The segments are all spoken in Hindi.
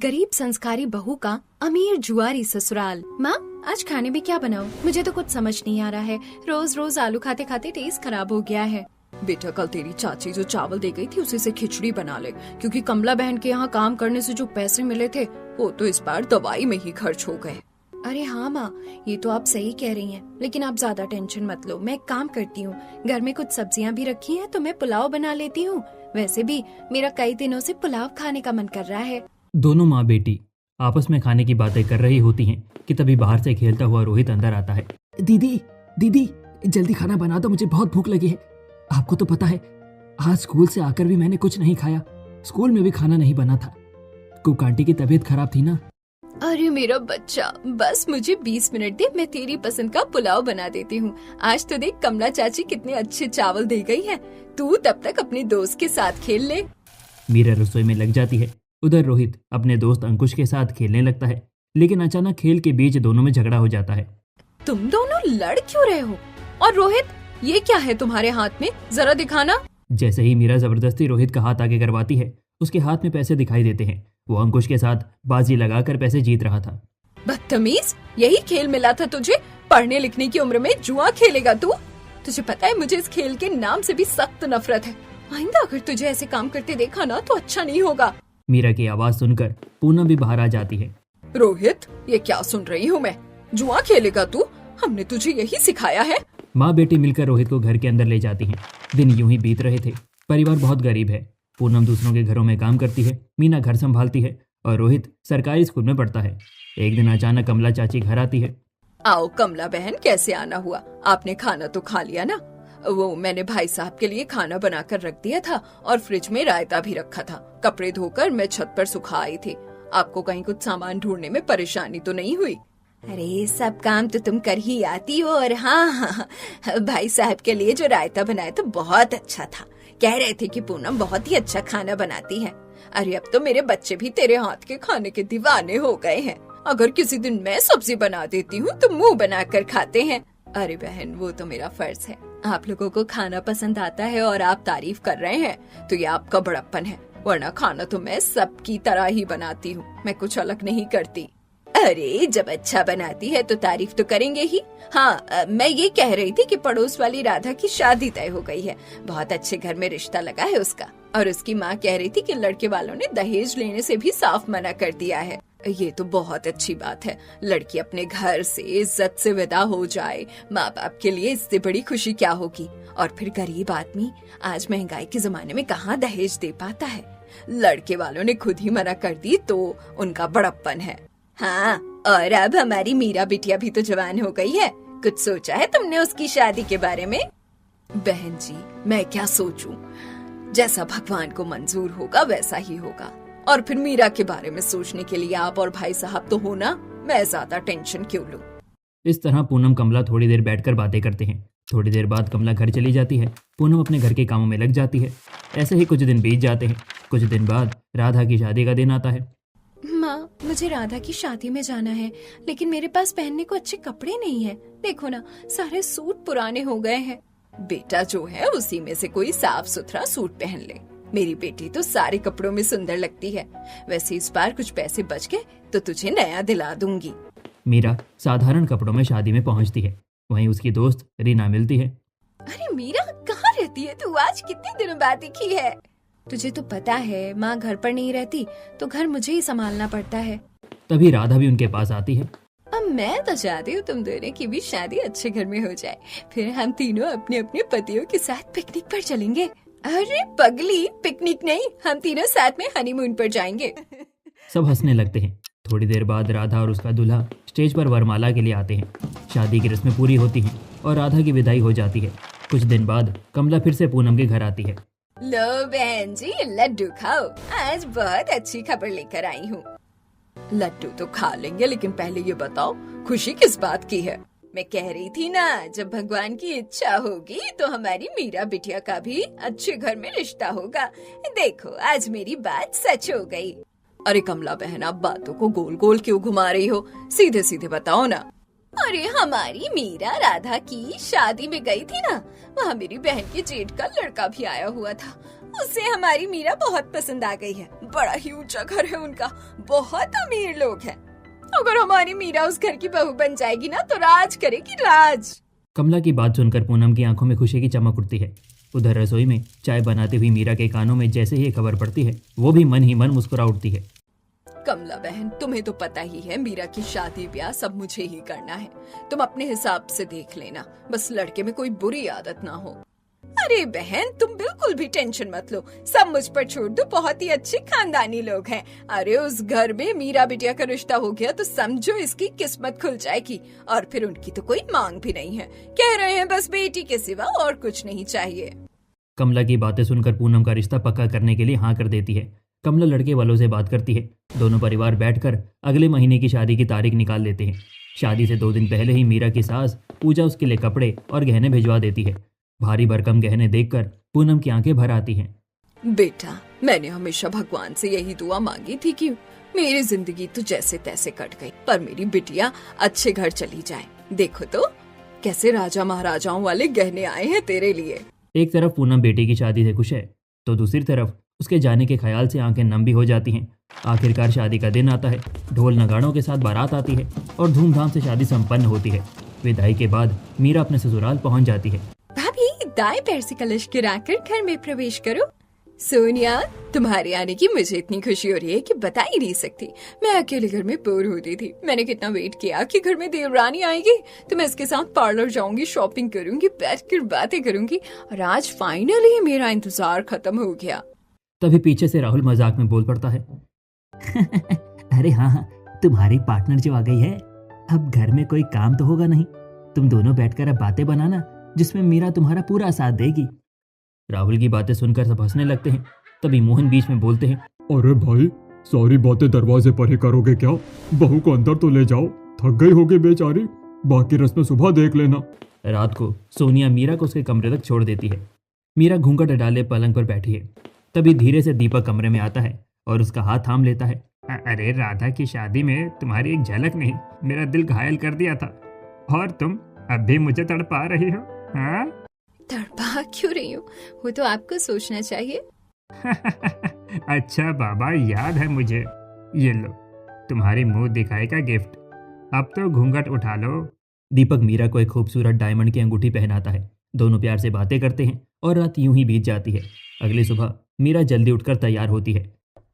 गरीब संस्कारी बहू का अमीर जुआरी ससुराल। माँ, आज खाने में क्या बनाऊं? मुझे तो कुछ समझ नहीं आ रहा है। रोज रोज आलू खाते खाते टेस्ट खराब हो गया है। बेटा, कल तेरी चाची जो चावल दे गई थी उसी से खिचड़ी बना ले, क्योंकि कमला बहन के यहाँ काम करने से जो पैसे मिले थे वो तो इस बार दवाई में ही खर्च हो गए। अरे हाँ माँ, ये तो आप सही कह रही हैं, लेकिन आप ज्यादा टेंशन मत लो। मैं एक काम करती हूँ, घर में कुछ सब्जियाँ भी रखी हैं तो मैं पुलाव बना लेती हूँ। वैसे भी मेरा कई दिनों से पुलाव खाने का मन कर रहा है। दोनों माँ बेटी आपस में खाने की बातें कर रही होती हैं कि तभी बाहर से खेलता हुआ रोहित अंदर आता है। दीदी दीदी, जल्दी खाना बना दो, मुझे बहुत भूख लगी है। आपको तो पता है, आज स्कूल से आकर भी मैंने कुछ नहीं खाया। स्कूल में भी खाना नहीं बना था। कुक आंटी की तबीयत खराब थी ना। अरे मेरा बच्चा, बस मुझे 20 मिनट दे, मैं तेरी पसंद का पुलाव बना देती हूँ। आज तो देख कमला चाची कितने अच्छे चावल दे गई है। तू तब तक अपने दोस्त के साथ खेल ले। मीरा रसोई में लग जाती है। उधर रोहित अपने दोस्त अंकुश के साथ खेलने लगता है, लेकिन अचानक खेल के बीच दोनों में झगड़ा हो जाता है। तुम दोनों लड़ क्यों रहे हो? और रोहित, ये क्या है तुम्हारे हाथ में, जरा दिखाना। जैसे ही मीरा जबरदस्ती रोहित का हाथ आगे करवाती है, उसके हाथ में पैसे दिखाई देते हैं। वो अंकुश के साथ बाजी लगाकर पैसे जीत रहा था। बदतमीज, यही खेल मिला था तुझे? पढ़ने लिखने की उम्र में जुआ खेलेगा तू? तुझे पता है मुझे इस खेल के नाम से भी सख्त नफरत है। आइंदा अगर तुझे ऐसे काम करते देखा ना तो अच्छा नहीं होगा। मीरा की आवाज सुनकर पूनम भी बाहर आ जाती है। रोहित, ये क्या सुन रही हूँ मैं? जुआ खेलेगा तू? हमने तुझे यही सिखाया है? माँ बेटी मिलकर रोहित को घर के अंदर ले जाती हैं। दिन यूं ही बीत रहे थे। परिवार बहुत गरीब है। पूनम दूसरों के घरों में काम करती है, मीना घर संभालती है और रोहित सरकारी स्कूल में पढ़ता है। एक दिन अचानक कमला चाची घर आती है। आओ कमला बहन, कैसे आना हुआ? आपने खाना तो खा लिया ना? वो मैंने भाई साहब के लिए खाना बनाकर रख दिया था और फ्रिज में रायता भी रखा था। कपड़े धोकर मैं छत पर सुखा आई थी। आपको कहीं कुछ सामान ढूंढने में परेशानी तो नहीं हुई? अरे सब काम तो तुम कर ही आती हो। और हाँ, भाई साहब के लिए जो रायता बनाया तो बहुत अच्छा था। कह रहे थे कि पूनम बहुत ही अच्छा खाना बनाती है। अरे अब तो मेरे बच्चे भी तेरे हाथ के खाने के दीवाने हो गए हैं। अगर किसी दिन मैं सब्जी बना देती हूँ तो मुंह बनाकर खाते हैं। अरे बहन, वो तो मेरा फर्ज है। आप लोगों को खाना पसंद आता है और आप तारीफ कर रहे हैं तो ये आपका बड़प्पन है, वरना खाना तो मैं सबकी तरह ही बनाती हूँ। मैं कुछ अलग नहीं करती। अरे जब अच्छा बनाती है तो तारीफ तो करेंगे ही। हाँ, मैं ये कह रही थी कि पड़ोस वाली राधा की शादी तय हो गई है। बहुत अच्छे घर में रिश्ता लगा है उसका। और उसकी माँ कह रही थी कि लड़के वालों ने दहेज लेने से भी साफ मना कर दिया है। ये तो बहुत अच्छी बात है। लड़की अपने घर से इज्जत से विदा हो जाए, माँ बाप के लिए इससे बड़ी खुशी क्या होगी। और फिर गरीब आदमी आज महंगाई के जमाने में कहाँ दहेज दे पाता है। लड़के वालों ने खुद ही मना कर दी तो उनका बड़प्पन है। हाँ, और अब हमारी मीरा बिटिया भी तो जवान हो गई है। कुछ सोचा है तुमने उसकी शादी के बारे में? बहन जी, मैं क्या सोचूं? जैसा भगवान को मंजूर होगा वैसा ही होगा। और फिर मीरा के बारे में सोचने के लिए आप और भाई साहब तो हो ना। मैं ज्यादा टेंशन क्यों लूं? इस तरह पूनम कमला थोड़ी देर बैठकर बातें करते हैं। थोड़ी देर बाद कमला घर चली जाती है। पूनम अपने घर के कामों में लग जाती है। ऐसे ही कुछ दिन बीत जाते हैं। कुछ दिन बाद राधा की शादी का दिन आता है। माँ, मुझे राधा की शादी में जाना है, लेकिन मेरे पास पहनने को अच्छे कपड़े नहीं है। देखो ना, सारे सूट पुराने हो गए हैं। बेटा, जो है उसी में से कोई साफ सुथरा सूट पहन ले। मेरी बेटी तो सारे कपड़ों में सुंदर लगती है। वैसे इस बार कुछ पैसे बच गए तो तुझे नया दिला दूंगी। मीरा साधारण कपड़ों में शादी में पहुंचती है। वहीं उसकी दोस्त रीना मिलती है। अरे मीरा, कहाँ रहती है तू? आज कितने दिनों बाद दिखी है। तुझे तो पता है माँ घर पर नहीं रहती तो घर मुझे ही संभालना पड़ता है। तभी राधा भी उनके पास आती है। अब मैं तो चाहती हूँ तुम दोनों की भी शादी अच्छे घर में हो जाए, फिर हम तीनों अपने अपने पतियों के साथ पिकनिक पर चलेंगे। अरे पगली, पिकनिक नहीं, हम तीनों साथ में हनीमून पर जाएंगे। सब हंसने लगते हैं। थोड़ी देर बाद राधा और उसका दूल्हा स्टेज पर वरमाला के लिए आते हैं। शादी की रस्में पूरी होती हैं और राधा की विदाई हो जाती है। कुछ दिन बाद कमला फिर से पूनम के घर आती है। लो बहन जी, लड्डू खाओ, आज बहुत अच्छी खबर लेकर आई हूँ। लड्डू तो खा लेंगे, लेकिन पहले ये बताओ खुशी किस बात की है? मैं कह रही थी ना, जब भगवान की इच्छा होगी तो हमारी मीरा बिटिया का भी अच्छे घर में रिश्ता होगा। देखो, आज मेरी बात सच हो गई। अरे कमला बहन, आप बातों को गोल गोल क्यों घुमा रही हो? सीधे सीधे बताओ ना। अरे हमारी मीरा राधा की शादी में गई थी ना, वहाँ मेरी बहन के जेठ का लड़का भी आया हुआ था। उसे हमारी मीरा बहुत पसंद आ गई है। बड़ा ही ऊंचा घर है उनका, बहुत अमीर लोग हैं। अगर हमारी मीरा उस घर की बहू बन जाएगी ना तो राज करेगी राज। कमला की बात सुनकर पूनम की आंखों में खुशी की चमक उठती है। उधर रसोई में चाय बनाती हुई मीरा के कानों में जैसे ही ये खबर पड़ती है वो भी मन ही मन मुस्कुरा उठती है। कमला बहन, तुम्हें तो पता ही है मीरा की शादी ब्याह सब मुझे ही करना है। तुम अपने हिसाब से देख लेना, बस लड़के में कोई बुरी आदत ना हो। अरे बहन, तुम बिल्कुल भी टेंशन मत लो, सब मुझ पर छोड़ दो, बहुत ही अच्छे खानदानी लोग हैं। अरे उस घर में मीरा बिटिया का रिश्ता हो गया तो समझो इसकी किस्मत खुल जाएगी। और फिर उनकी तो कोई मांग भी नहीं है, कह रहे हैं बस बेटी के सिवा और कुछ नहीं चाहिए। कमला की बातें सुनकर पूनम का रिश्ता पक्का करने के लिए हाँ कर देती है। कमला लड़के वालों से बात करती है। दोनों परिवार बैठकर अगले महीने की शादी की तारीख निकाल लेते हैं। शादी से 2 दिन पहले ही मीरा की सास पूजा उसके लिए कपड़े और गहने भिजवा देती है। भारी भरकम गहने देखकर पूनम की आंखें भर आती हैं। बेटा, मैंने हमेशा भगवान से यही दुआ मांगी थी कि मेरी जिंदगी तो जैसे तैसे कट गई, पर मेरी बिटिया अच्छे घर चली जाए। देखो तो कैसे राजा महाराजाओं वाले गहने आए हैं तेरे लिए। एक तरफ पूनम बेटी की शादी से खुश है तो दूसरी तरफ उसके जाने के ख्याल से आंखें नम भी हो जाती हैं। आखिरकार शादी का दिन आता है, ढोल नगाड़ों के साथ बारात आती है और धूमधाम से शादी संपन्न होती है। विदाई के बाद मीरा अपने ससुराल पहुंच जाती है। भाभी, दाएं पैर से कलश गिराकर घर में प्रवेश करो। सोनिया, तुम्हारे आने की मुझे इतनी खुशी हो रही है कि बता ही नहीं सकती। मैं अकेले घर में बोर होती थी, मैंने कितना वेट किया कि घर में देवरानी आएगी तो मैं इसके साथ पार्लर जाऊंगी, शॉपिंग करूंगी, बैठकर बातें करूंगी, और आज फाइनली मेरा इंतजार खत्म हो गया। तभी पीछे से राहुल मजाक में बोल पड़ता है। अरे हाँ, तुम्हारी पार्टनर जो आ गई है, अब घर में कोई काम तो होगा नहीं। तुम दोनों बैठकर अब बातें बनाना जिसमें मीरा तुम्हारा पूरा साथ देगी। राहुल की बातें सुनकर सब हंसने लगते हैं। तभी मोहन बीच में बोलते हैं। अरे भाई, सारी बातें दरवाजे पर ही करोगे क्या? बहू को अंदर तो ले जाओ, थक गई होगी बेचारी, बाकी रस्में सुबह देख लेना। रात को सोनिया मीरा को उसके कमरे तक छोड़ देती है। मीरा घूंघट डाले पलंग पर बैठी है। तभी धीरे से दीपक कमरे में आता है और उसका हाथ थाम लेता है। अरे राधा की शादी में तुम्हारी एक झलक ने मेरा दिल घायल कर दिया था, और तुम अब भी मुझे तड़पा रही हो। हाँ? तड़पा क्यों रही हूँ, वो तो आपको सोचना चाहिए। अच्छा बाबा, याद है मुझे। ये लो तुम्हारी मुंह दिखाई का गिफ्ट, अब तो घूंघट उठा लो। दीपक मीरा को एक खूबसूरत डायमंड की अंगूठी पहनाता है। दोनों प्यार से बातें करते हैं और रात यूं ही बीत जाती है। अगली सुबह मीरा जल्दी उठकर तैयार होती है।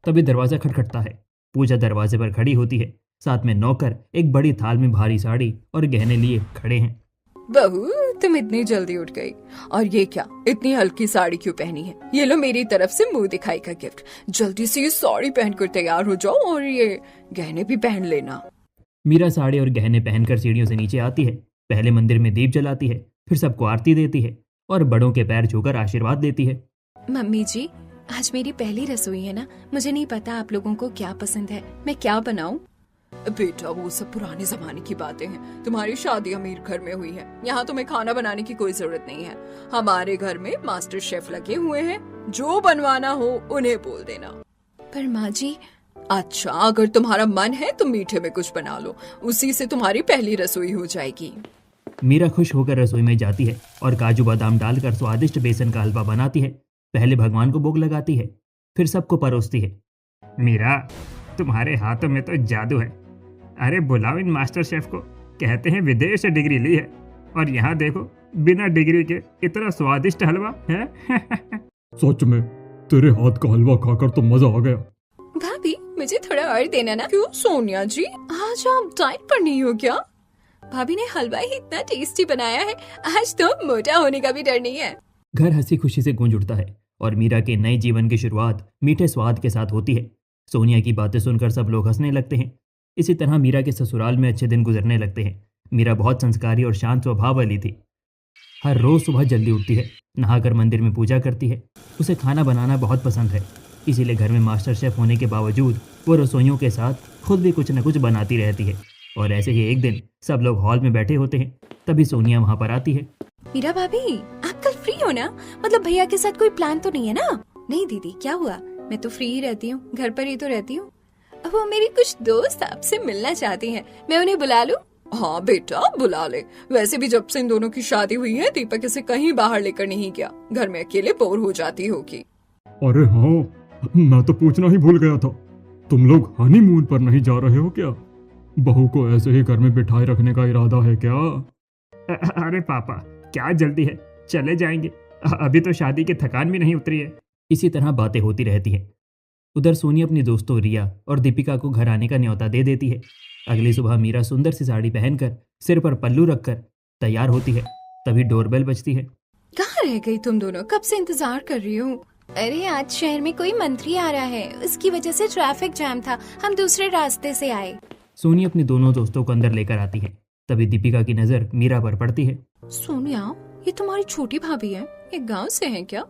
तभी दरवाजा खटखटता है। पूजा दरवाजे पर खड़ी होती है। साथ में नौकर एक बड़ी थाल में भारी साड़ी और गहने लिए खड़े हैं। बहू, तुम इतनी जल्दी उठ गई, और ये क्या, इतनी हल्की साड़ी क्यों पहनी है? ये लो मेरी तरफ से मुंह दिखाई का गिफ्ट। जल्दी से ये साड़ी पहनकर तैयार हो जाओ और ये गहने भी पहन लेना। मीरा साड़ी और गहने पहनकर सीढ़ियों से नीचे आती है। पहले मंदिर में दीप जलाती है, फिर सबको आरती देती है और बड़ों के पैर छूकर आशीर्वाद देती है। मम्मी जी, आज मेरी पहली रसोई है ना, मुझे नहीं पता आप लोगों को क्या पसंद है, मैं क्या बनाऊं? बेटा, वो सब पुराने जमाने की बातें हैं। तुम्हारी शादी अमीर घर में हुई है, यहाँ तुम्हें खाना बनाने की कोई जरूरत नहीं है। हमारे घर में मास्टर शेफ लगे हुए हैं, जो बनवाना हो उन्हें बोल देना। पर माँ जी। अच्छा, अगर तुम्हारा मन है तो मीठे में कुछ बना लो, उसी से तुम्हारी पहली रसोई हो जाएगी। मीरा खुश होकर रसोई में जाती है और काजू बादाम डालकर स्वादिष्ट बेसन का हलवा बनाती है। पहले भगवान को भोग लगाती है, फिर सबको परोसती है। मीरा, तुम्हारे हाथों में तो जादू है। अरे बुलाओ इन मास्टर शेफ को, कहते हैं विदेश से डिग्री ली है, और यहाँ देखो बिना डिग्री के इतना स्वादिष्ट हलवा है। सच में तेरे हाथ का हलवा खाकर तो मजा आ गया। भाभी, मुझे थोड़ा और देना ना। क्यों सोनिया जी, आज आप डाइट पर नहीं हो क्या? भाभी ने हलवा ही इतना टेस्टी बनाया है, आज तो मोटा होने का भी डर नहीं है। घर हंसी खुशी से गूंज उठता है और मीरा के नए जीवन की शुरुआत मीठे स्वाद के साथ होती है। सोनिया की बातें सुनकर सब लोग हंसने लगते हैं। इसी तरह मीरा के ससुराल में अच्छे दिन गुजरने लगते हैं। मीरा बहुत संस्कारी और शांत स्वभाव वाली थी। हर रोज सुबह जल्दी उठती है, नहाकर मंदिर में पूजा करती है। उसे खाना बनाना बहुत पसंद है, इसीलिए घर में मास्टर शेफ होने के बावजूद वो रसोइयों के साथ खुद भी कुछ न कुछ बनाती रहती है। और ऐसे ही एक दिन सब लोग हॉल में बैठे होते हैं, तभी सोनिया वहाँ पर आती है। मीरा भाभी, आप कल फ्री हो ना? मतलब भैया के साथ कोई प्लान तो नहीं है ना? नहीं दीदी, क्या हुआ? मैं तो फ्री ही रहती हूँ, घर पर ही तो रहती हूँ। वो मेरी कुछ दोस्त आपसे मिलना चाहती हैं, मैं उन्हें बुला लूं? हाँ बेटा, बुला ले। वैसे भी जब से इन दोनों की शादी हुई है, दीपक इसे कहीं बाहर लेकर नहीं गया, घर में अकेले बोर हो जाती होगी। अरे हाँ, मैं तो पूछना ही भूल गया था। तुम लोग हनीमून पर नहीं जा रहे हो क्या? बहू को ऐसे ही घर में बिठाए रखने का इरादा है क्या? अरे पापा, क्या जल्दी है, चले जाएंगे। अभी तो शादी की थकान भी नहीं उतरी है। इसी तरह बातें होती रहती हैं। उधर सोनी अपनी दोस्तों रिया और दीपिका को घर आने का न्योता दे देती है। अगली सुबह मीरा सुंदर सी साड़ी पहनकर सिर पर पल्लू रखकर तैयार होती है। तभी डोरबेल बजती है। कहाँ रह गई तुम दोनों? कब से इंतजार कर रही हूँ। अरे आज शहर में कोई मंत्री आ रहा है, उसकी वजह से ट्रैफिक जैम था, हम दूसरे रास्ते से आए। सोनी अपनी दोनों दोस्तों को अंदर लेकर आती है। तभी दीपिका की नजर मीरा पर पड़ती है। सोनिया, ये तुम्हारी छोटी भाभी है, ये गांव से है क्या?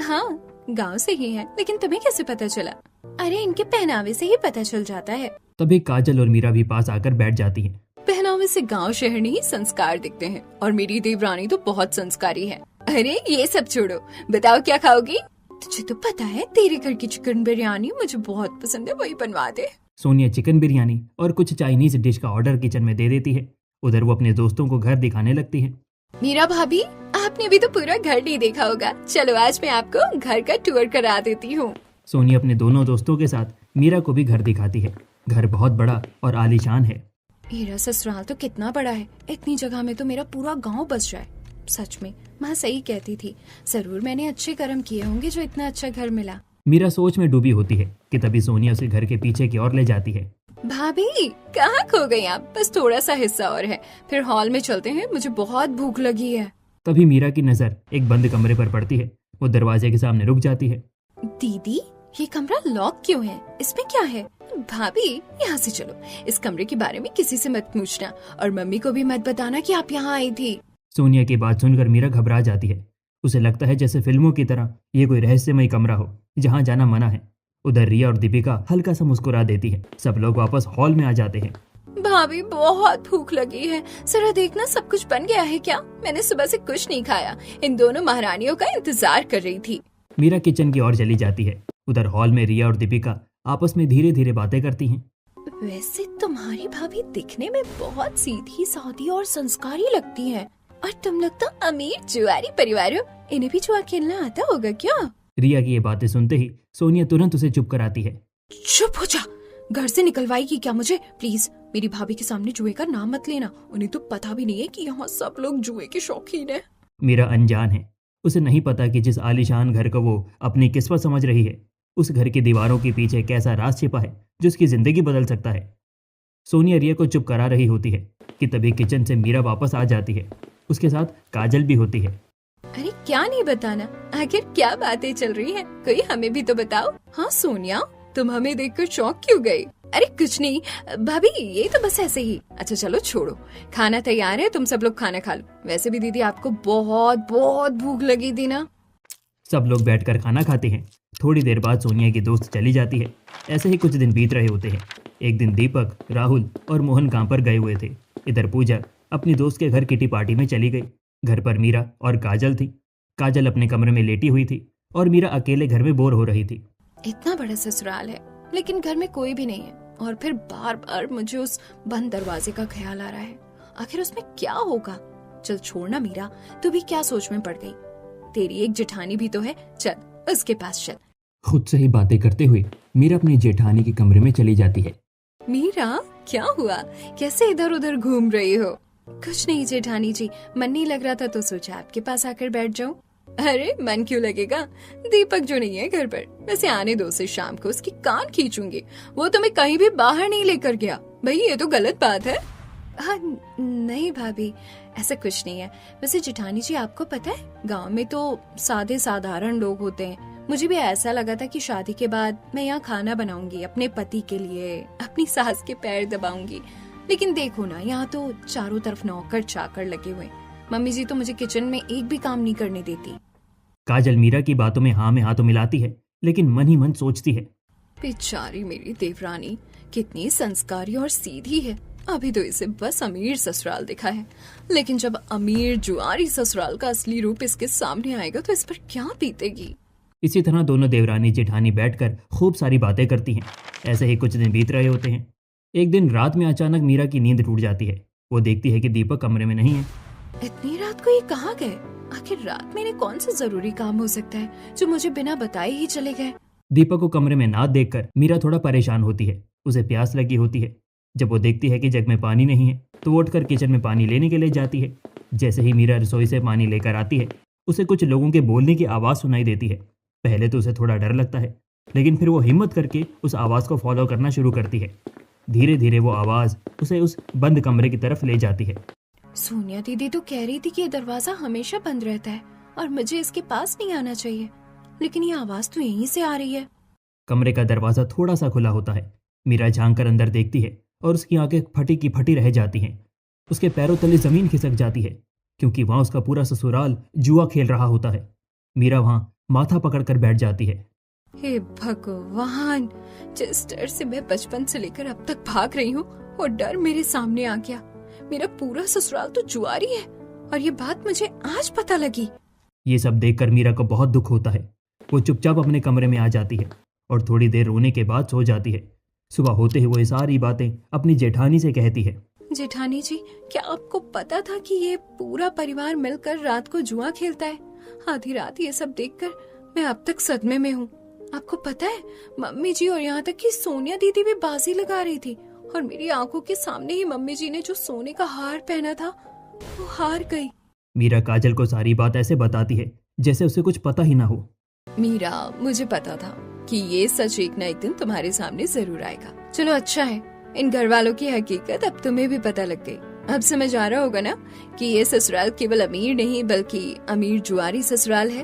हाँ, गांव से ही है, लेकिन तुम्हें कैसे पता चला? अरे इनके पहनावे से ही पता चल जाता है। तभी काजल और मीरा भी पास आकर बैठ जाती हैं। पहनावे से गांव शहर नहीं संस्कार दिखते हैं, और मेरी देवरानी तो बहुत संस्कारी है। अरे ये सब छोड़ो, बताओ क्या खाओगी? तुझे तो पता है तेरे घर की चिकन बिरयानी मुझे बहुत पसंद है, वही बनवा दे। सोनिया चिकन बिरयानी और कुछ चाइनीज डिश का ऑर्डर किचन में दे देती है। उधर वो अपने दोस्तों को घर दिखाने लगती है। मीरा भाभी, आपने भी तो पूरा घर नहीं देखा होगा, चलो आज मैं आपको घर का टूर करा देती हूँ। सोनिया अपने दोनों दोस्तों के साथ मीरा को भी घर दिखाती है। घर बहुत बड़ा और आलीशान है। मेरा ससुराल तो कितना बड़ा है, इतनी जगह में तो मेरा पूरा गांव बस जाए। सच में माँ सही कहती थी, जरूर मैंने अच्छे कर्म किए होंगे जो इतना अच्छा घर मिला। मीरा सोच में डूबी होती है कि तभी सोनिया उसे घर के पीछे की ओर ले जाती है। भाभी कहाँ खो गई आप? बस थोड़ा सा हिस्सा और है, फिर हॉल में चलते हैं, मुझे बहुत भूख लगी है। तभी मीरा की नजर एक बंद कमरे पर पड़ती है। वो दरवाजे के सामने रुक जाती है। दीदी, ये कमरा लॉक क्यों है? इसमें क्या है? भाभी यहाँ से चलो, इस कमरे के बारे में किसी से मत पूछना, और मम्मी को भी मत बताना कि आप यहाँ आई थी। सोनिया की बात सुनकर मीरा घबरा जाती है। उसे लगता है जैसे फिल्मों की तरह ये कोई रहस्यमय कमरा हो जहाँ जाना मना है। उधर रिया और दीपिका हल्का सा मुस्कुरा देती है। सब लोग वापस हॉल में आ जाते हैं। भाभी बहुत भूख लगी है, जरा देखना सब कुछ बन गया है क्या? मैंने सुबह से कुछ नहीं खाया, इन दोनों महारानियों का इंतजार कर रही थी। मीरा किचन की ओर चली जाती है। उधर हॉल में रिया और दीपिका आपस में धीरे धीरे बातें करती हैं। वैसे तुम्हारी भाभी दिखने में बहुत सीधी सादी और संस्कारी लगती है, और तुम लोग तो अमीर जुआरी परिवार हो, इन्हें भी जुआ खेलना आता होगा क्या? रिया की ये बातें सुनते ही सोनिया तुरंत उसे चुप कराती है। चुप हो जा, घर से निकलवाएगी क्या मुझे? प्लीज मेरी भाभी के सामने जुए का नाम मत लेना, उन्हें तो पता भी नहीं है कि यहाँ सब लोग जुए के शौकीन है। मीरा अनजान है, उसे नहीं पता कि जिस आलीशान घर को वो अपनी किस्मत समझ रही है, उस घर की दीवारों के पीछे कैसा राज छिपा है जो उसकी जिंदगी बदल सकता है। सोनिया रिया को चुप करा रही होती है कि तभी किचन से मीरा वापस आ जाती है। उसके साथ काजल भी होती है। अरे क्या नहीं बताना, आखिर क्या बातें चल रही हैं? कोई हमें भी तो बताओ। हाँ सोनिया, तुम हमें देखकर चौंक क्यों गई? अरे कुछ नहीं भाभी, ये तो बस ऐसे ही। अच्छा चलो छोड़ो, खाना तैयार है, तुम सब लोग खाना खा लो। वैसे भी दीदी आपको बहुत बहुत भूख लगी थी ना? सब लोग बैठकर खाना खाते हैं। थोड़ी देर बाद सोनिया की दोस्त चली जाती है। ऐसे ही कुछ दिन बीत रहे होते हैं। एक दिन दीपक, राहुल और मोहन काम पर गए हुए थे। इधर पूजा अपनी दोस्त के घर किटी पार्टी में चली गई। घर पर मीरा और काजल थी। काजल अपने कमरे में लेटी हुई थी और मीरा अकेले घर में बोर हो रही थी। इतना बड़ा ससुराल है लेकिन घर में कोई भी नहीं है, और फिर बार बार मुझे उस बंद दरवाजे का ख्याल आ रहा है। आखिर उसमें क्या होगा? चल छोड़ना मीरा, तू भी क्या सोच में पड़ गई? तेरी एक जेठानी भी तो है, चल उसके पास चल। खुद से ही बातें करते हुए मीरा अपनी जेठानी के कमरे में चली जाती है। मीरा क्या हुआ, कैसे इधर उधर घूम रही हो? कुछ नहीं जेठानी जी, मन नहीं लग रहा था तो सोचा आपके पास आकर बैठ जाऊं। अरे मन क्यों लगेगा, दीपक जो नहीं है घर पर, वैसे आने दो से शाम को उसकी कान खींचूंगी। वो तुम्हें कहीं भी बाहर नहीं लेकर गया, भाई ये तो गलत बात है। हाँ नहीं भाभी, ऐसा कुछ नहीं है। वैसे जेठानी जी आपको पता है, गांव में तो सादे साधारण लोग होते हैं। मुझे भी ऐसा लगा था कि शादी के बाद मैं यहाँ खाना बनाऊंगी अपने पति के लिए, अपनी सास के पैर दबाऊंगी, लेकिन देखो ना, यहाँ तो चारों तरफ नौकर चाकर लगे हुए। मम्मी जी तो मुझे किचन में एक भी काम नहीं करने देती। काजल मीरा की बातों में हाँ में हाँ तो मिलाती है, लेकिन मन ही मन सोचती है, बेचारी मेरी देवरानी कितनी संस्कारी और सीधी है। अभी तो इसे बस अमीर ससुराल दिखा है, लेकिन जब अमीर जुआरी ससुराल का असली रूप इसके सामने आएगा तो इस पर क्या बीतेगी। इसी तरह दोनों देवरानी जेठानी बैठकर खूब सारी बातें करती हैं। ऐसे ही कुछ दिन बीत रहे होते हैं। एक दिन रात में अचानक मीरा की नींद टूट जाती है। वो देखती है कि दीपक कमरे में नहीं है। इतनी रात को ये कहाँ गए? आखिर रात में इन्हें कौन सा जरूरी काम हो सकता है जो मुझे बिना बताए ही चले गए। दीपक को कमरे में ना देखकर मीरा थोड़ा परेशान होती है। उसे प्यास लगी होती है। जब वो देखती है कि जग में पानी नहीं है तो वो उठकर किचन में पानी लेने के लिए जाती है। जैसे ही मीरा रसोई से पानी लेकर आती है उसे कुछ लोगों के बोलने की आवाज़ सुनाई देती है। पहले तो उसे थोड़ा डर लगता है, लेकिन फिर वो हिम्मत करके उस आवाज़ को फॉलो करना शुरू करती है। धीरे धीरे वो आवाज़ उसे उस बंद कमरे की तरफ ले जाती है। सोनिया दीदी तो कह रही थी कि ये दरवाजा हमेशा बंद रहता है और मुझे इसके पास नहीं आना चाहिए, लेकिन ये आवाज तो यहीं से आ रही है। कमरे का दरवाज़ा थोड़ा सा खुला होता है। मीरा झांक कर अंदर देखती है और उसकी आंखें फटी की फटी रह जाती हैं। उसके पैरों तले ज़मीन खिसक जाती है, क्योंकि वहाँ उसका पूरा ससुराल जुआ खेल रहा होता है। मीरा वहाँ माथा पकड़कर बैठ जाती है। हे भगवान, जिस डर से मैं बचपन से लेकर अब तक भाग रही हूँ वो डर मेरे सामने आ गया। मेरा पूरा ससुराल तो जुआरी है और ये बात मुझे आज पता लगी। ये सब देखकर मीरा को बहुत दुख होता है। वो चुपचाप अपने कमरे में आ जाती है और थोड़ी देर रोने के बाद सो जाती है। सुबह होते ही वो ये सारी बातें अपनी जेठानी से कहती है। जेठानी जी, क्या आपको पता था कि ये पूरा परिवार मिलकर रात को जुआ खेलता है? आधी रात ये सब देखकर मैं अब तक सदमे में हूँ। आपको पता है, मम्मी जी और यहाँ तक कि सोनिया दीदी भी बाजी लगा रही थी और मेरी आंखों के सामने ही मम्मी जी ने जो सोने का हार पहना था वो हार गई। मीरा काजल को सारी बात ऐसे बताती है जैसे उसे कुछ पता ही ना हो। मीरा, मुझे पता था कि ये सच एक न एक दिन तुम्हारे सामने जरूर आएगा। चलो अच्छा है, इन घर वालों की हकीकत अब तुम्हें भी पता लग गई। अब समझ आ रहा होगा ना कि ये ससुराल केवल अमीर नहीं बल्कि अमीर जुआरी ससुराल है।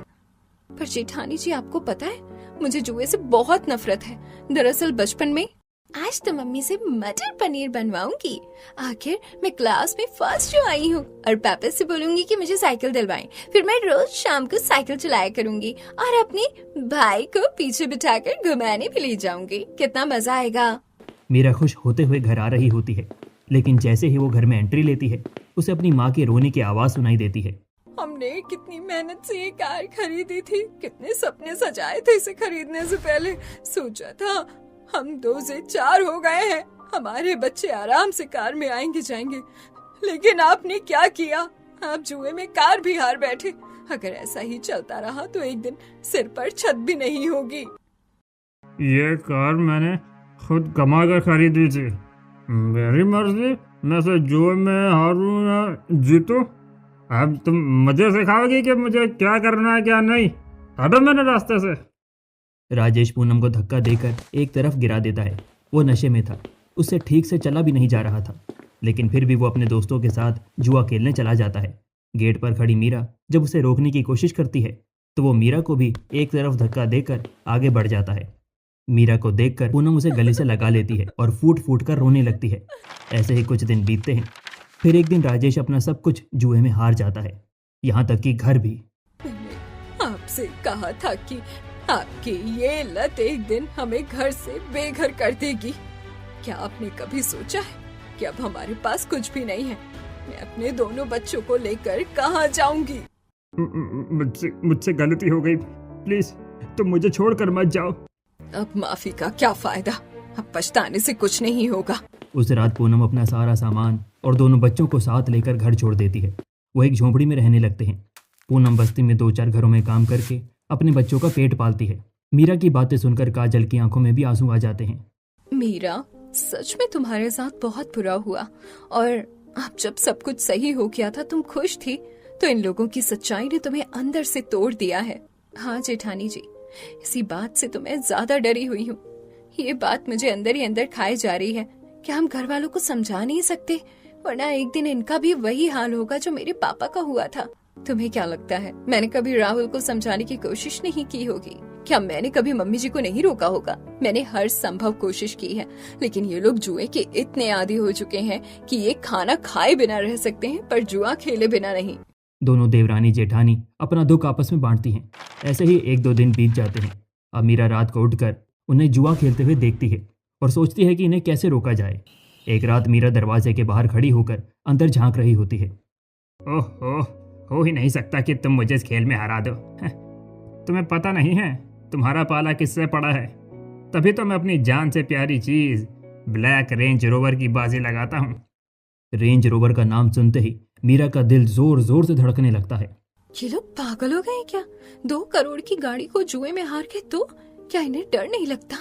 पर जेठानी जी, आपको पता है, मुझे जुए से बहुत नफरत है। दरअसल बचपन में आज तो मम्मी से मटर पनीर बनवाऊंगी। आखिर मैं क्लास में फर्स्ट जो आई हूँ और पापा से बोलूंगी कि मुझे साइकिल दिलवाएं। फिर मैं रोज शाम को साइकिल चलाया करूंगी और अपने भाई को पीछे बिठाकर घुमाने भी ले जाऊंगी। कितना मजा आएगा। मीरा खुश होते हुए घर आ रही होती है, लेकिन जैसे ही वो घर में एंट्री लेती है उसे अपनी माँ के रोने की आवाज़ सुनाई देती है। हमने कितनी मेहनत से ये कार खरीदी थी, कितने सपने सजाए थे इसे खरीदने से पहले। सोचा था हम 2 से 4 हो गए हैं, हमारे बच्चे आराम से कार में आएंगे जाएंगे, लेकिन आपने क्या किया? आप जुए में कार भी हार बैठे। अगर ऐसा ही चलता रहा तो एक दिन सिर पर छत भी नहीं होगी। ये कार मैंने खुद कमा कर खरीदी थी। मेरी मर्जी, मैं से जुए में हारूं या जीतूं। अब तुम मुझे सिखाओगी कि मुझे क्या करना है क्या नहीं। हटो मेरे रास्ते से। राजेश पूनम को धक्का देकर एक तरफ गिरा देता है। वो नशे में था, उससे ठीक से चला भी नहीं जा रहा था, लेकिन फिर भी वो अपने दोस्तों के साथ जुआ खेलने चला जाता है। गेट पर खड़ी मीरा जब उसे रोकने की कोशिश करती है तो वो मीरा को भी एक तरफ धक्का देकर आगे बढ़ जाता है। मीरा को देखकर पूनम उसे गले से लगा लेती है और फूट फूट कर रोने लगती है। ऐसे ही कुछ दिन बीतते हैं। फिर एक दिन राजेश अपना सब कुछ जुए में हार जाता है, यहाँ तक कि घर भी। मैंने आपसे कहा था कि आपकी ये लत एक दिन हमें घर से बेघर कर देगी। क्या आपने कभी सोचा है कि अब हमारे पास कुछ भी नहीं है? मैं अपने दोनों बच्चों को लेकर कहाँ जाऊंगी? मुझसे गलती हो गई, प्लीज तुम मुझे छोड़कर मत जाओ। अब माफी का क्या फायदा? अब पछताने से कुछ नहीं होगा। उस रात पूनम अपना सारा सामान और दोनों बच्चों को साथ लेकर घर छोड़ देती है। वो एक झोंपड़ी में रहने लगते हैं। पूनम बस्ती में 2-4 घरों में काम करके अपने बच्चों का पेट पालती है। मीरा की बातें सुनकर काजल की आंखों में भी आंसू आ जाते हैं। मीरा, सच में तुम्हारे साथ बहुत बुरा हुआ, और अब जब सब कुछ सही हो गया था, तुम खुश थी, तो इन लोगों की सच्चाई ने तुम्हें अंदर से तोड़ दिया है। हाँ जेठानी जी, इसी बात से तो मैं ज्यादा डरी हुई हूँ। ये बात मुझे अंदर ही अंदर खाई जा रही है। क्या हम घर वालों को समझा नहीं सकते? वरना एक दिन इनका भी वही हाल होगा जो मेरे पापा का हुआ था। तुम्हें क्या लगता है, मैंने कभी राहुल को समझाने की कोशिश नहीं की होगी? क्या मैंने कभी मम्मी जी को नहीं रोका होगा? मैंने हर संभव कोशिश की है, लेकिन ये लोग जुए के इतने आदी हो चुके हैं कि ये खाना खाए बिना रह सकते हैं, पर जुआ खेले बिना नहीं। दोनों देवरानी जेठानी अपना दुख आपस में बांटती हैं। ऐसे ही 1-2 दिन बीत जाते हैं। अब मीरा रात को उठकर उन्हें जुआ खेलते हुए देखती है और सोचती है कि इन्हें कैसे रोका जाए। एक रात मीरा दरवाजे के बाहर खड़ी होकर अंदर झांक रही होती है। ओहो, हो ही नहीं सकता कि तुम मुझे इस खेल में हरा दो। तुम्हें पता नहीं है तुम्हारा पाला किससे पड़ा है? तभी तो मैं अपनी जान से प्यारी चीज ब्लैक रेंज रोवर की बाजी लगाता हूँ। रेंज रोवर का नाम सुनते ही मीरा का दिल जोर जोर से धड़कने लगता है। ये लोग पागल हो गए क्या? 2 करोड़ की गाड़ी को जुए में हार के तो क्या इन्हें डर नहीं लगता?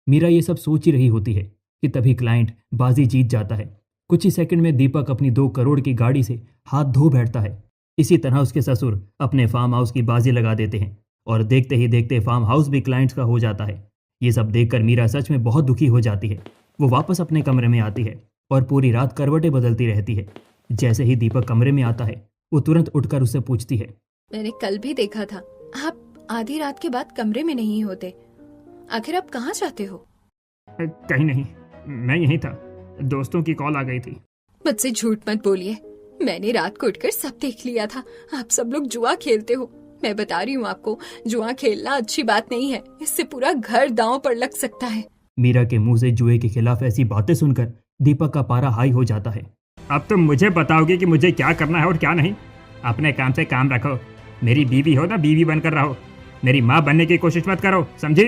मीरा ये सब सोच ही रही होती है कि तभी क्लाइंट बाजी जीत जाता है। कुछ ही सेकंड में दीपक अपनी 2 करोड़ की गाड़ी से हाथ धो बैठता है। इसी तरह उसके ससुर अपने फार्म हाउस की बाजी लगा देते हैं और देखते ही देखते फार्म हाउस भी क्लाइंट्स का हो जाता है। ये सब देखकर मीरा सच में बहुत दुखी हो जाती है। वो वापस अपने कमरे में आती है और पूरी रात करवटें बदलती रहती है। जैसे ही दीपक कमरे में आता है वो तुरंत उठकर उससे पूछती है, मैंने कल भी देखा था आप आधी रात के बाद कमरे में नहीं होते। आखिर आप कहाँ जाते हो? कहीं नहीं, मैं यहीं था, दोस्तों की कॉल आ गई थी। मुझसे झूठ मत बोलिए, मैंने रात को उठकर सब देख लिया था। आप सब लोग जुआ खेलते हो। मैं बता रही हूँ आपको, जुआ खेलना अच्छी बात नहीं है, इससे पूरा घर दांव पर लग सकता है। मीरा के मुंह से जुए के खिलाफ ऐसी बातें सुनकर दीपक का पारा हाई हो जाता है। अब तुम मुझे बताओगे कि मुझे क्या करना है और क्या नहीं? अपने काम से काम रखो। मेरी बीवी हो ना, बीवी बनकर रहो। मेरी माँ बनने की कोशिश मत करो, समझी?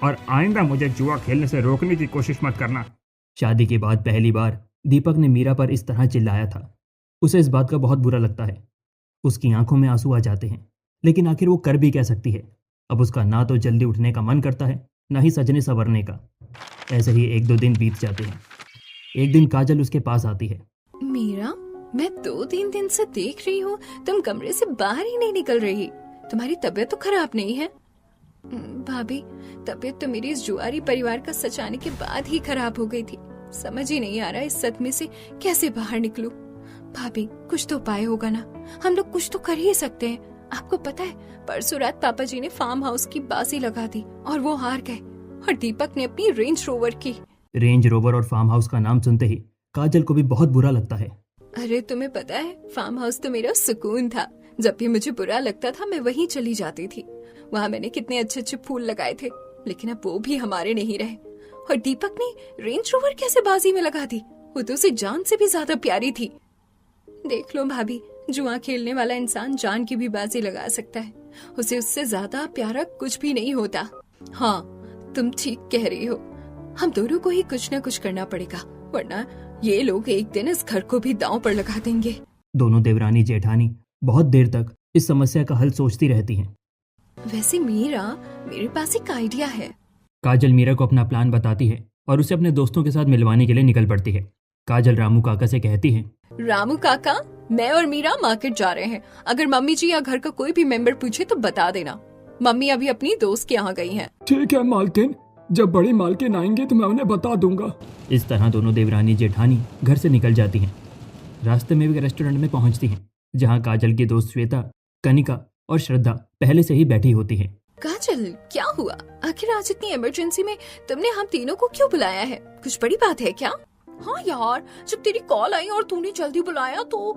और आइंदा मुझे जुआ खेलने से रोकने की कोशिश मत करना। शादी के बाद पहली बार दीपक ने मीरा पर इस तरह चिल्लाया था। उसे इस बात का बहुत बुरा लगता है। उसकी आंखों में आंसू आ जाते हैं, लेकिन आखिर वो कर भी क्या सकती है। अब उसका ना तो जल्दी उठने का मन करता है, ना ही सजने संवरने का। ऐसे ही 1-2 दिन बीत जाते हैं। एक दिन काजल उसके पास आती है। मीरा, मैं 2-3 दिन से देख रही हूँ तुम कमरे से बाहर ही नहीं निकल रही। तुम्हारी तबीयत तो खराब नहीं है? भाभी, तबीयत तो मेरी इस जुआरी परिवार का सच आने के बाद ही खराब हो गई थी। समझ ही नहीं आ रहा इस सदमे से कैसे बाहर निकलूं। भाभी, कुछ तो उपाय होगा ना? हम लोग कुछ तो कर ही सकते हैं। आपको पता है, परसों रात पापा जी ने फार्म हाउस की बाजी लगा दी और वो हार गए, और दीपक ने अपनी रेंज रोवर की। रेंज रोवर और फार्म हाउस का नाम सुनते ही काजल को भी बहुत बुरा लगता है। अरे तुम्हें पता है, फार्म हाउस तो मेरा सुकून था। जब भी मुझे बुरा लगता था मैं वहीं चली जाती थी। वहाँ मैंने कितने अच्छे अच्छे फूल लगाए थे, लेकिन अब वो भी हमारे नहीं रहे। और दीपक ने रेंज रोवर कैसे बाजी में लगा दी? वो तो उसे जान से भी ज्यादा प्यारी थी। देख लो भाभी, जुआ खेलने वाला इंसान जान की भी बाजी लगा सकता है। उसे उससे ज्यादा प्यारा कुछ भी नहीं होता। हाँ, तुम ठीक कह रही हो। हम दोनों को ही कुछ न कुछ करना पड़ेगा, वरना ये लोग एक दिन इस घर को भी दांव पर लगा देंगे। दोनों देवरानी जेठानी बहुत देर तक इस समस्या का हल सोचती रहती हैं। वैसे मीरा, मेरे पास एक आइडिया है। काजल मीरा को अपना प्लान बताती है और उसे अपने दोस्तों के साथ मिलवाने के लिए निकल पड़ती है। काजल रामू काका से कहती है, रामू काका, मैं और मीरा मार्केट जा रहे हैं। अगर मम्मी जी या घर का कोई भी मेंबर पूछे तो बता देना। मम्मी अभी अपनी दोस्त के यहाँ गई हैं। ठीक है मालकिन, जब बड़ी मालकिन आएंगे तो मैं उन्हें बता दूंगा। इस तरह दोनों देवरानी जेठानी घर से निकल जाती हैं। रास्ते में भी रेस्टोरेंट में पहुंचती हैं, जहां काजल की दोस्त श्वेता, कनिका और श्रद्धा पहले से ही बैठी होती हैं। काजल, क्या हुआ? आखिर आज इतनी इमरजेंसी में तुमने हम तीनों को क्यों बुलाया है? कुछ बड़ी बात है क्या? हाँ यार, जब तेरी कॉल आई और तूने जल्दी बुलाया तो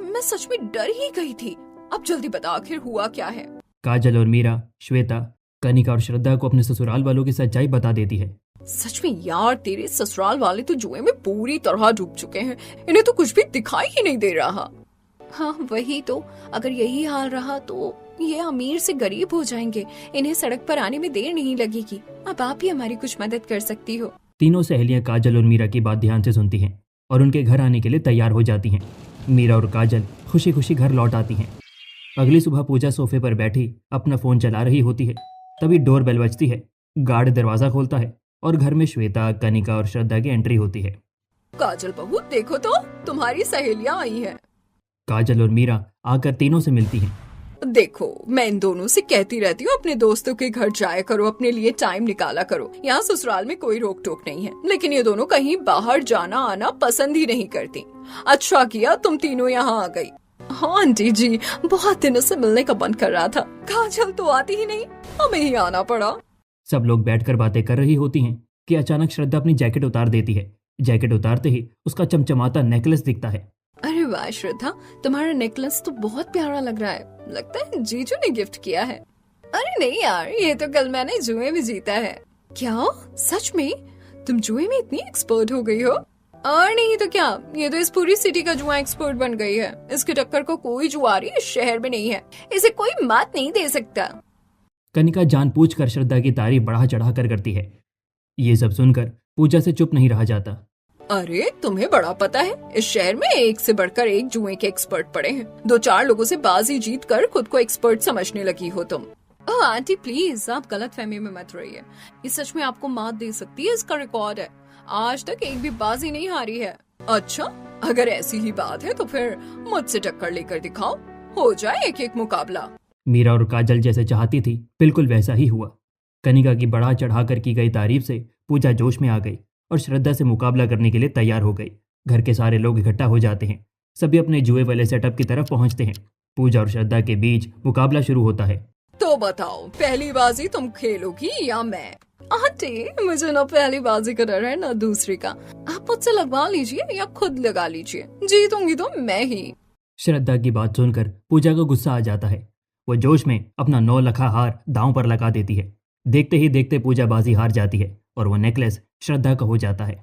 मैं सच में डर ही गई थी। अब जल्दी बता, आखिर हुआ क्या है? काजल और मीरा, श्वेता, कनिका और श्रद्धा को अपने ससुराल वालों की सच्चाई बता देती है। सच में यार, तेरे ससुराल वाले तो जुए में पूरी तरह डूब चुके हैं। इन्हें तो कुछ भी दिखाई ही नहीं दे रहा। हाँ वही तो, अगर यही हाल रहा तो ये अमीर से गरीब हो जाएंगे। इन्हें सड़क पर आने में देर नहीं लगेगी। अब आप ही हमारी कुछ मदद कर सकती हो। तीनों सहेलियां काजल और मीरा की बात ध्यान से सुनती हैं और उनके घर आने के लिए तैयार हो जाती हैं। मीरा और काजल खुशी खुशी घर लौट आती हैं। अगली सुबह पूजा सोफे पर बैठी अपना फोन चला रही होती है। तभी डोर बेल बजती है। गार्ड दरवाजा खोलता है और घर में श्वेता, कनिका और श्रद्धा की एंट्री होती है। काजल बहू, देखो तो तुम्हारी सहेलियां आई हैं। काजल और मीरा आकर तीनों से मिलती हैं। देखो, मैं इन दोनों से कहती रहती हूँ अपने दोस्तों के घर जाया करो, अपने लिए टाइम निकाला करो। यहाँ ससुराल में कोई रोक टोक नहीं है, लेकिन ये दोनों कहीं बाहर जाना आना पसंद ही नहीं करती। अच्छा किया तुम तीनों यहाँ आ गई। हाँ आंटी जी, बहुत दिनों से मिलने का मन कर रहा था। काजल तो आती ही नहीं, हमें ही आना पड़ा। सब लोग बैठकर बातें कर रही होती हैं कि अचानक श्रद्धा अपनी जैकेट उतार देती है। जैकेट उतारते ही उसका चमचमाता नेकलेस दिखता है। अरे वाह श्रद्धा, तुम्हारा नेकलेस तो बहुत प्यारा लग रहा है। लगता है जीजू ने गिफ्ट किया है। अरे नहीं यार, ये तो कल मैंने जुए में जीता है। क्या सच में? तुम जुए में इतनी एक्सपर्ट हो गई हो? और नहीं तो क्या, ये तो इस पूरी सिटी का जुआ एक्सपर्ट बन गई है। इसकी टक्कर को कोई जुआरी इस शहर में नहीं है। इसे कोई मात नहीं दे सकता। कनिका जानबूझकर श्रद्धा की तारीफ बढ़ा चढ़ा कर करती है। ये सब सुनकर पूजा से चुप नहीं रहा जाता। अरे तुम्हें बड़ा पता है, इस शहर में एक से बढ़कर एक जुए के एक्सपर्ट पड़े हैं। 2-4 लोगों से बाजी जीत कर खुद को एक्सपर्ट समझने लगी हो तुम। ओह आंटी प्लीज, आप गलत फहमी में मत रहिए। ये सच में आपको मात दे सकती है, इसका रिकॉर्ड है। आज तक एक भी बाजी नहीं हारी है। अच्छा, अगर ऐसी ही बात है तो फिर मुझसे टक्कर लेकर दिखाओ, हो जाए एक एक मुकाबला। मीरा और काजल जैसे चाहती थी बिल्कुल वैसा ही हुआ। कनिका की बढ़ा चढ़ाकर की गई तारीफ से पूजा जोश में आ गई और श्रद्धा से मुकाबला करने के लिए तैयार हो गई। घर के सारे लोग इकट्ठा हो जाते हैं। सभी अपने जुए वाले सेटअप की तरफ पहुंचते हैं। पूजा और श्रद्धा के बीच मुकाबला शुरू होता है। तो बताओ, पहली बाजी तुम खेलोगी या मैं? आंटी मुझे ना पहली बाजी का डर है ना दूसरी का। आप मुझसे लगवा लीजिए या खुद लगा लीजिए, जीतूंगी तो मैं ही। श्रद्धा की बात सुनकर पूजा को गुस्सा आ जाता है। वो जोश में अपना 9 लखा हार दांव पर लगा देती है। देखते ही देखते पूजा बाजी हार जाती है और वो नेकलेस श्रद्धा का हो जाता है।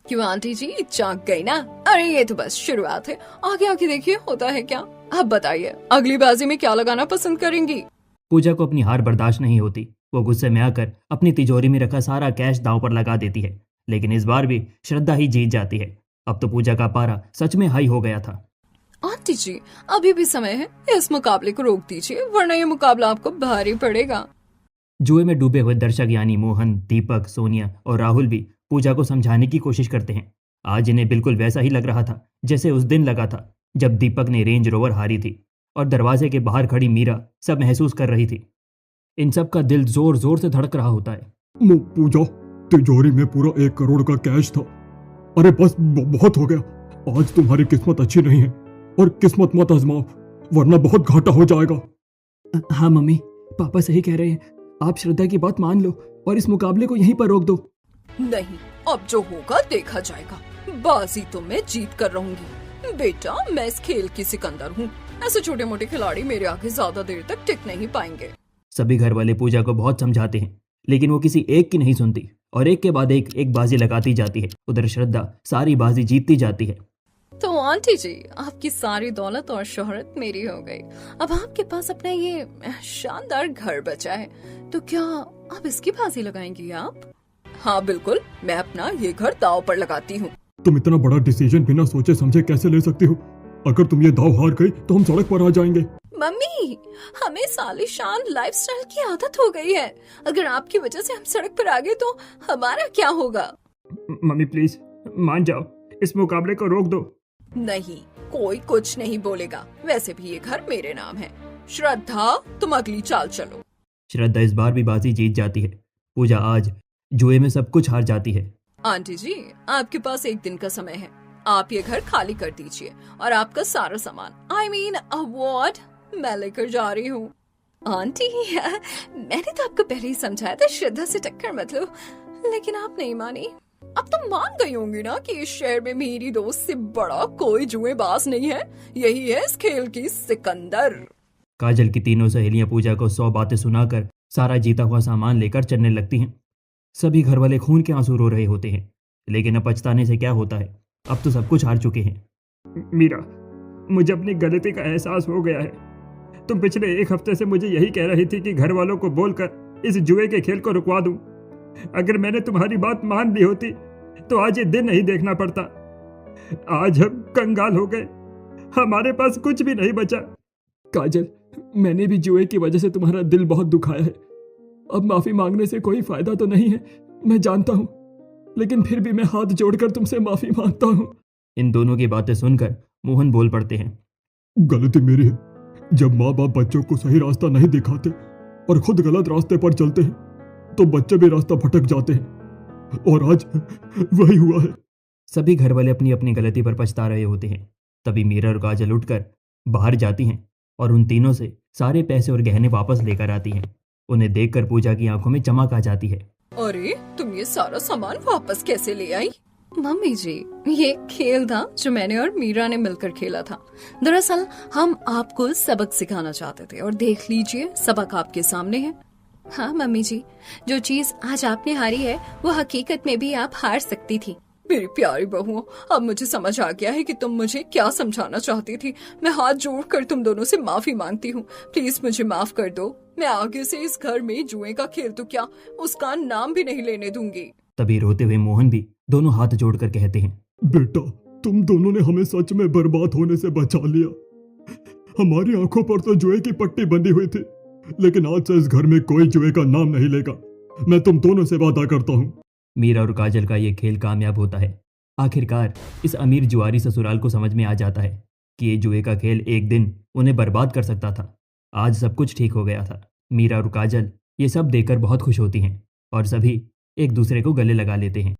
क्यों आंटी जी, चौंक गई ना? अरे ये तो बस शुरुआत है, आगे आगे देखिए होता है क्या। अब बताइए, अगली बाजी में क्या लगाना पसंद करेंगी? पूजा को अपनी हार बर्दाश्त नहीं होती। वो गुस्से में आकर अपनी तिजोरी में रखा सारा कैश दांव पर लगा देती है, लेकिन इस बार भी श्रद्धा ही जीत जाती है। अब तो पूजा का पारा सच में हाई हो गया था। आंटी जी अभी भी समय है, इस मुकाबले को रोक दीजिए वरना ये मुकाबला आपको भारी पड़ेगा। जुए में डूबे हुए दर्शक यानी मोहन, दीपक, सोनिया और राहुल भी पूजा को समझाने की कोशिश करते हैं। आज इन्हें बिल्कुल वैसा ही लग रहा था जैसे उस दिन लगा था जब दीपक ने रेंज रोवर हारी थी और दरवाजे के बाहर खड़ी मीरा सब महसूस कर रही थी। इन सब का दिल जोर जोर से धड़क रहा होता है। पूजा, तिजोरी में पूरा 1 करोड़ का कैश था। अरे बस बहुत हो गया। आज तुम्हारी किस्मत अच्छी नहीं है और किस्मत मत आजमाओ वरना बहुत घाटा हो जाएगा। हाँ मम्मी, पापा सही कह रहे हैं। आप श्रद्धा की बात मान लो और इस मुकाबले को यहीं पर रोक दो। नहीं, अब जो होगा देखा जाएगा। बाजी तो मैं जीत कर रहूंगी। बेटा, मैं इस खेल की सिकंदर हूँ। ऐसे छोटे मोटे खिलाड़ी मेरे आगे ज्यादा देर तक टिक नहीं पाएंगे। सभी घर वाले पूजा को बहुत समझाते हैं, लेकिन वो किसी एक की नहीं सुनती और एक के बाद एक बाजी लगाती जाती है। उधर श्रद्धा सारी बाजी जीतती जाती है। तो आंटी जी, आपकी सारी दौलत और शोहरत मेरी हो गई। अब आपके पास अपना ये शानदार घर बचा है, तो क्या आप इसकी बाजी लगाएंगी आप? हाँ बिल्कुल, मैं अपना ये घर दांव पर लगाती हूँ। तुम इतना बड़ा डिसीजन बिना सोचे समझे कैसे ले सकती हो? अगर तुम ये दाव हार गई तो हम सड़क पर आ जाएंगे। मम्मी, हमें सालिशान लाइफस्टाइल की आदत हो गई है। अगर आपकी वजह से हम सड़क पर आ गए तो हमारा क्या होगा? मम्मी प्लीज मान जाओ, इस मुकाबले को रोक दो। नहीं, कोई कुछ नहीं बोलेगा। वैसे भी ये घर मेरे नाम है। श्रद्धा, तुम अगली चाल चलो। श्रद्धा इस बार भी बाजी जीत जाती है। पूजा आज जुए में सब कुछ हार जाती है। आंटी जी, आपके पास 1 दिन का समय है। आप ये घर खाली कर दीजिए और आपका सारा सामान, I mean अवार्ड, मैं लेकर जा रही हूँ। आंटी मैंने तो आपको पहले ही समझाया था श्रद्धा से टक्कर मत लो, लेकिन आप नहीं मानी। अब तो मान गई होंगी ना कि इस शहर में मेरी दोस्त से बड़ा कोई जुएबाज नहीं है। यही है इस खेल की सिकंदर। काजल की तीनों सहेलियां पूजा को 100 बातें सुनाकर सारा जीता हुआ सामान लेकर चलने लगती हैं। सभी घर वाले खून के आंसू रो रहे होते हैं, लेकिन अब पछताने से क्या होता है, अब तो सब कुछ हार चुके हैं। मीरा, मुझे अपनी गलती का एहसास हो गया है। तुम पिछले 1 हफ्ते से मुझे यही कह रही थी कि घर वालों को बोलकर इस जुए के खेल को रुकवा दूं। अगर मैंने तुम्हारी बात मान ली होती तो आज ये दिन नहीं देखना पड़ता। आज हम कंगाल हो गए, हमारे पास कुछ भी नहीं बचा। काजल, मैंने भी जुए की वजह से तुम्हारा दिल बहुत दुखाया है। अब माफी मांगने से कोई फायदा तो नहीं है, मैं जानता हूँ, लेकिन फिर भी मैं हाथ जोड़कर तुमसे माफी मांगता हूँ। इन दोनों की बातें सुनकर मोहन बोल पड़ते हैं। गलती मेरी है। जब माँ बाप बच्चों को सही रास्ता नहीं दिखाते और खुद गलत रास्ते पर चलते हैं तो बच्चे भी रास्ता भटक जाते हैं, और आज वही हुआ है। सभी घर वाले अपनी अपनी गलती पर पछता रहे होते हैं। तभी मीरा और काजल उठकर बाहर जाती हैं और उन तीनों से सारे पैसे और गहने वापस लेकर आती हैं। उन्हें देखकर पूजा की आंखों में चमक आ जाती है। अरे, तुम ये सारा सामान वापस कैसे ले आई? मम्मी जी, ये खेल था जो मैंने और मीरा ने मिलकर खेला था। दरअसल हम आपको सबक सिखाना चाहते थे और देख लीजिए सबक आपके सामने है। हाँ मम्मी जी, जो चीज आज आपने हारी है वो हकीकत में भी आप हार सकती थी। मेरी प्यारी बहू, अब मुझे समझ आ गया है कि तुम मुझे क्या समझाना चाहती थी। मैं हाथ जोड़कर तुम दोनों से माफी मांगती हूँ। प्लीज मुझे माफ कर दो। मैं आगे से इस घर में जुए का खेल तो क्या, उसका नाम भी नहीं लेने दूंगी। तभी रोते हुए मोहन भी दोनों हाथ जोड़कर कहते हैं, बेटा, तुम दोनों ने हमें सच में बर्बाद होने से बचा लिया। हमारी आंखों पर तो जुए की पट्टी बंधी हुई थी, लेकिन आज से इस घर में कोई जुए का नाम नहीं लेगा। मैं तुम दोनों से वादा करता हूँ। मीरा और काजल का ये खेल कामयाब होता है। आखिरकार इस अमीर जुआरी ससुराल को समझ में आ जाता है कि ये जुए का खेल एक दिन उन्हें बर्बाद कर सकता था। आज सब कुछ ठीक हो गया था। मीरा और काजल ये सब देखकर बहुत खुश होती हैं और सभी एक दूसरे को गले लगा लेते हैं।